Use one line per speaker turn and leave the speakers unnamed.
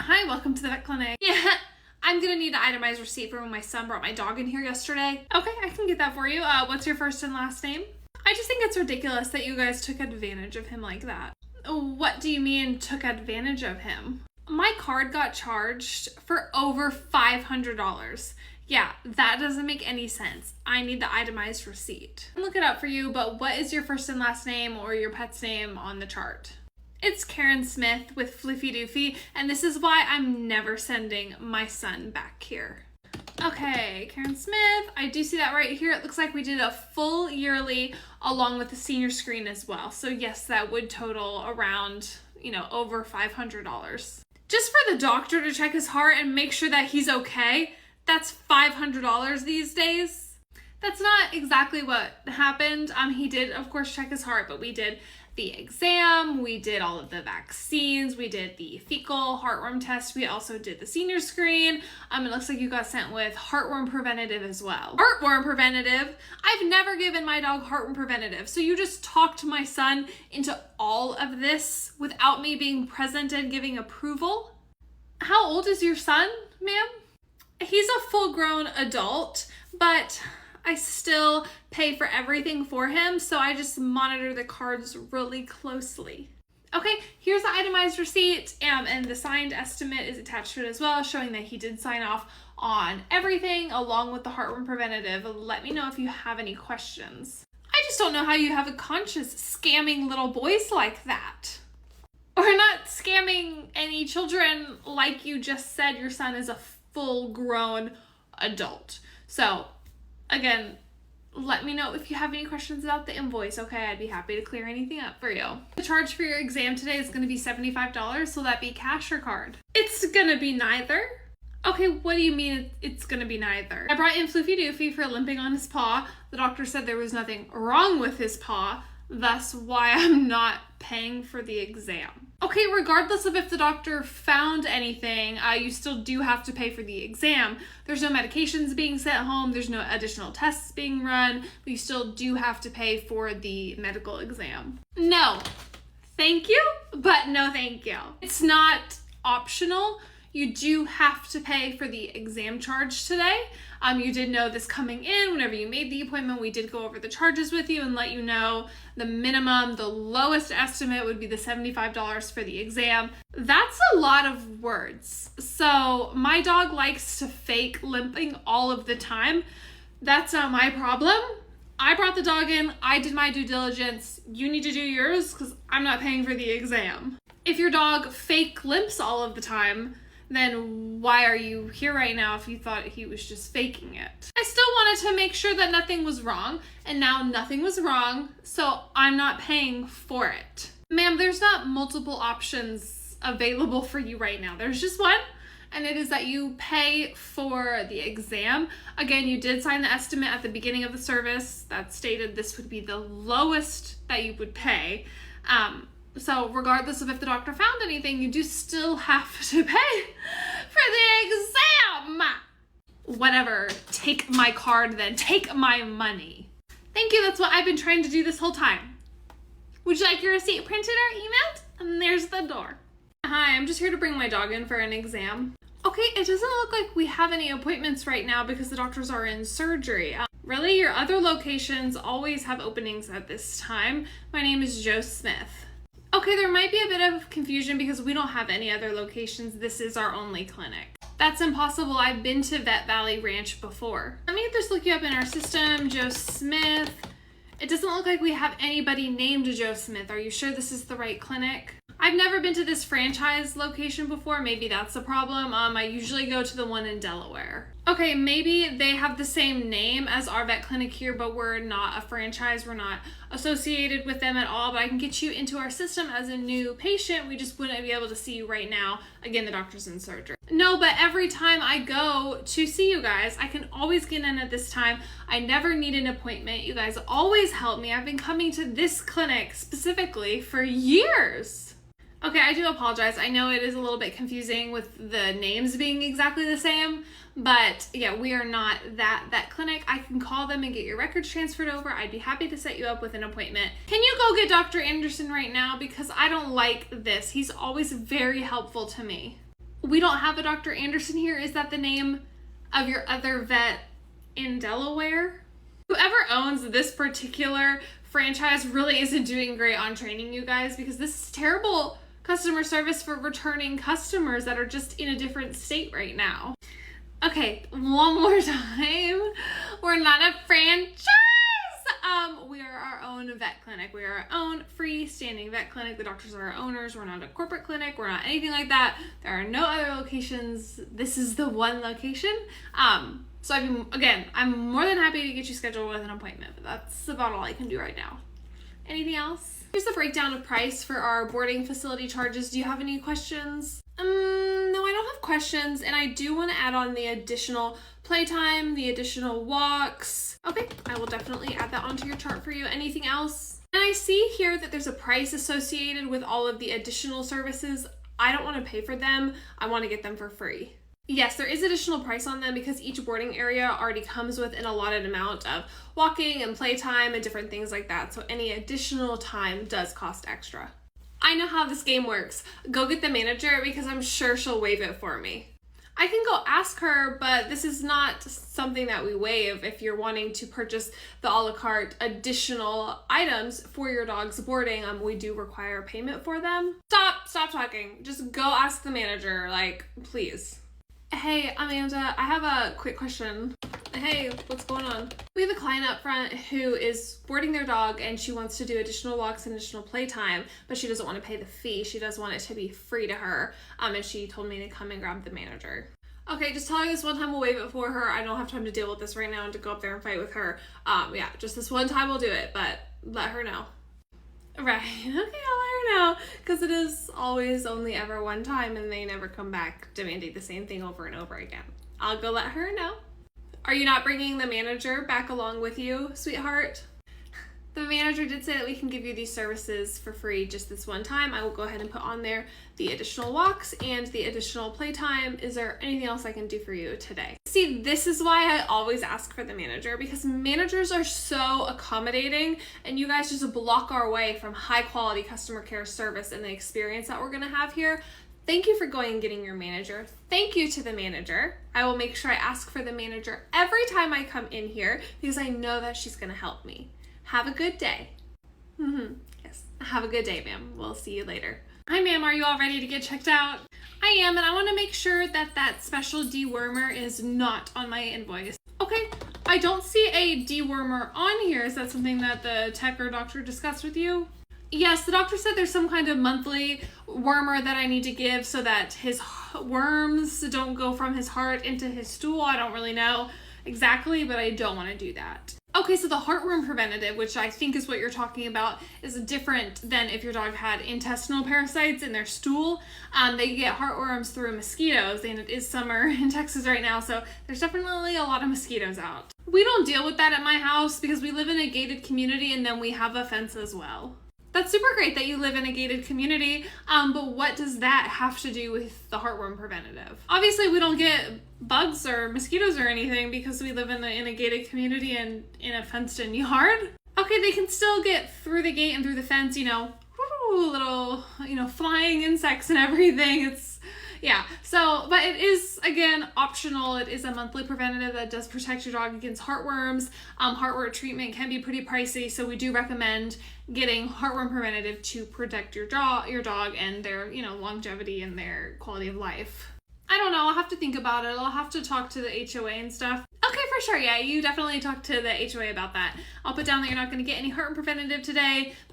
Hi, welcome to the vet clinic. Yeah, I'm gonna need an itemized receipt for when my son brought my dog in here yesterday. Okay, I can get that for you. What's your first and last name? I just think it's ridiculous that you guys took advantage of him like that. What do you mean took advantage of him? My card got charged for over $500. Yeah, that doesn't make any sense. I need the itemized receipt. I'll look it up for you, but what is your first and last name or your pet's name on the chart? It's Karen Smith with Floofy Doofy, and this is why I'm never sending my son back here. Okay, Karen Smith, I do see that right here. It looks like we did a full yearly along with the senior screen as well. So yes, that would total around, over $500. Just for the doctor to check his heart and make sure that he's okay, that's $500 these days. That's not exactly what happened. He did, of course, check his heart, but we did the exam, we did all of the vaccines, we did the fecal heartworm test, we also did the senior screen. It looks like you got sent with heartworm preventative as well. Heartworm preventative? I've never given my dog heartworm preventative, so you just talked my son into all of this without me being present and giving approval? How old is your son, ma'am? He's a full-grown adult, but I still pay for everything for him, so I just monitor the cards really closely. Okay, here's the itemized receipt, and the signed estimate is attached to it as well, showing that he did sign off on everything along with the heartworm preventative. Let me know if you have any questions. I just don't know how you have a conscience scamming little boys like that. Or not scamming any children like you just said your son is a full-grown adult. So, again, let me know if you have any questions about the invoice, okay? I'd be happy to clear anything up for you. The charge for your exam today is going to be $75. Will that be cash or card? It's going to be neither. Okay, what do you mean it's going to be neither? I brought in Floofy Doofy for limping on his paw. The doctor said there was nothing wrong with his paw. Thus why I'm not paying for the exam. Okay, regardless of if the doctor found anything, you still do have to pay for the exam. There's no medications being sent home, there's no additional tests being run, but you still do have to pay for the medical exam. No, thank you, but no thank you. It's not optional. You do have to pay for the exam charge today. You did know this coming in. Whenever you made the appointment, we did go over the charges with you and let you know the minimum, the lowest estimate would be the $75 for the exam. That's a lot of words. So my dog likes to fake limping all of the time. That's not my problem. I brought the dog in. I did my due diligence. You need to do yours because I'm not paying for the exam. If your dog fake limps all of the time, then why are you here right now if you thought he was just faking it? I still wanted to make sure that nothing was wrong, and now nothing was wrong, so I'm not paying for it. Ma'am, there's not multiple options available for you right now. There's just one, and it is that you pay for the exam. Again, you did sign the estimate at the beginning of the service that stated this would be the lowest that you would pay. So regardless of if the doctor found anything, you do still have to pay for the exam. Whatever, take my card then, take my money. Thank you, that's what I've been trying to do this whole time. Would you like your receipt printed or emailed? And there's the door. Hi, I'm just here to bring my dog in for an exam. Okay, it doesn't look like we have any appointments right now because the doctors are in surgery. Really, your other locations always have openings at this time. My name is Joe Smith. Okay, there might be a bit of confusion because we don't have any other locations. This is our only clinic. That's impossible. I've been to Vet Valley Ranch before. Let me just look you up in our system. Joe Smith. It doesn't look like we have anybody named Joe Smith. Are you sure this is the right clinic? I've never been to this franchise location before. Maybe that's the problem. I usually go to the one in Delaware. Okay, maybe they have the same name as our vet clinic here, but we're not a franchise. We're not associated with them at all, but I can get you into our system as a new patient. We just wouldn't be able to see you right now. Again, the doctor's in surgery. No, but every time I go to see you guys, I can always get in at this time. I never need an appointment. You guys always help me. I've been coming to this clinic specifically for years. Okay, I do apologize. I know it is a little bit confusing with the names being exactly the same, but yeah, we are not that clinic. I can call them and get your records transferred over. I'd be happy to set you up with an appointment. Can you go get Dr. Anderson right now? Because I don't like this. He's always very helpful to me. We don't have a Dr. Anderson here. Is that the name of your other vet in Delaware? Whoever owns this particular franchise really isn't doing great on training you guys, because this is terrible customer service for returning customers that are just in a different state right now. Okay, one more time. We're not a franchise. We are our own vet clinic. We are our own freestanding vet clinic. The doctors are our owners. We're not a corporate clinic. We're not anything like that. There are no other locations. This is the one location. So I'm more than happy to get you scheduled with an appointment, but that's about all I can do right now. Anything else? Here's the breakdown of price for our boarding facility charges. Do you have any questions? No, I don't have questions, and I do want to add on the additional playtime, the additional walks. Okay, I will definitely add that onto your chart for you. Anything else? And I see here that there's a price associated with all of the additional services. I don't want to pay for them. I want to get them for free. Yes, there is additional price on them because each boarding area already comes with an allotted amount of walking and playtime and different things like that. So any additional time does cost extra. I know how this game works. Go get the manager because I'm sure she'll waive it for me. I can go ask her, but this is not something that we waive if you're wanting to purchase the a la carte additional items for your dog's boarding. We do require payment for them. Stop talking. Just go ask the manager, please. Hey, Amanda, I have a quick question. Hey, what's going on? We have a client up front who is boarding their dog and she wants to do additional walks and additional playtime, but she doesn't want to pay the fee. She does want it to be free to her. And she told me to come and grab the manager. Okay, just tell her this one time we'll waive it for her. I don't have time to deal with this right now and to go up there and fight with her. Yeah, just this one time we'll do it, but let her know. Right, okay, I'll let her know, because it is always only ever one time and they never come back demanding the same thing over and over again. I'll go let her know. Are you not bringing the manager back along with you, sweetheart? The manager did say that we can give you these services for free just this one time. I will go ahead and put on there the additional walks and the additional playtime. Is there anything else I can do for you today? See, this is why I always ask for the manager, because managers are so accommodating and you guys just block our way from high quality customer care service and the experience that we're gonna have here. Thank you for going and getting your manager. Thank you to the manager. I will make sure I ask for the manager every time I come in here because I know that she's gonna help me. Have a good day. Yes, have a good day, ma'am. We'll see you later. Hi, ma'am. Are you all ready to get checked out? I am, and I want to make sure that that special dewormer is not on my invoice. Okay, I don't see a dewormer on here. Is that something that the tech or doctor discussed with you? Yes, the doctor said there's some kind of monthly wormer that I need to give so that his worms don't go from his heart into his stool. I don't really know exactly, but I don't want to do that. Okay, so the heartworm preventative, which I think is what you're talking about, is different than if your dog had intestinal parasites in their stool. They get heartworms through mosquitoes, and it is summer in Texas right now, so there's definitely a lot of mosquitoes out. We don't deal with that at my house because we live in a gated community and then we have a fence as well. That's super great that you live in a gated community, but what does that have to do with the heartworm preventative? Obviously, we don't get bugs or mosquitoes or anything because we live in a gated community and in a fenced-in yard. Okay, they can still get through the gate and through the fence, little, flying insects and everything. But it is, again, optional. It is a monthly preventative that does protect your dog against heartworms. Heartworm treatment can be pretty pricey, so we do recommend getting heartworm preventative to protect your dog and their, longevity and their quality of life. I don't know. I'll have to think about it. I'll have to talk to the HOA and stuff. Okay, for sure. Yeah, you definitely talk to the HOA about that. I'll put down that you're not going to get any heartworm preventative today, but